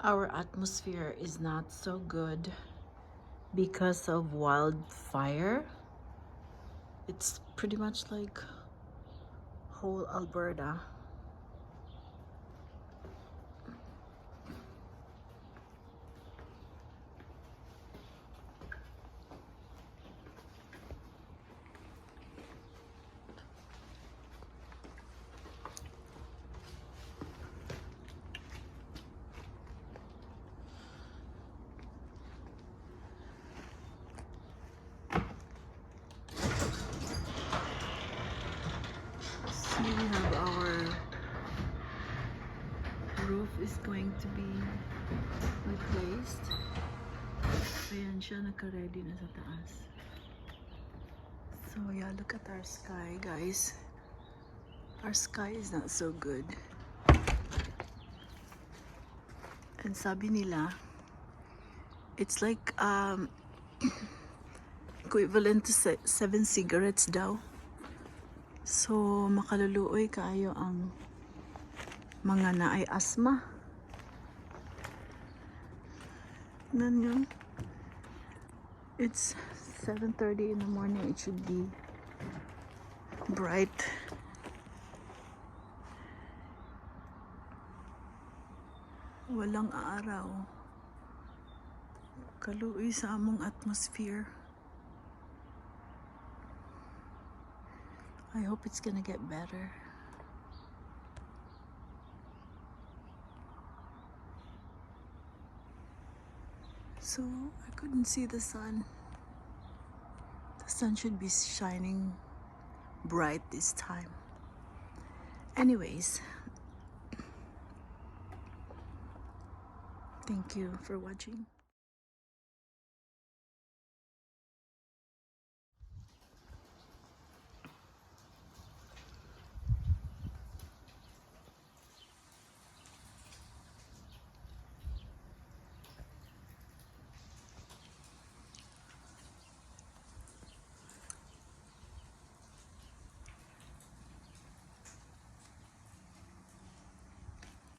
Our atmosphere is not so good because of wildfire. It's pretty much like whole Alberta. So we have our roof is going to be replaced. Ayan siya, naka-ready na sa taas. So yeah, look at our sky, guys. Our sky is not so good. And sabi nila, it's like equivalent to 7 cigarettes daw. So makaluluoy kaayo ang mga naay asthma. Nan it's 7:30 in the morning. It should be bright. Walang araw. Kaluoy sa among atmosphere. I hope it's gonna get better. So I couldn't see the sun. The sun should be shining bright this time. Anyways, thank you for watching.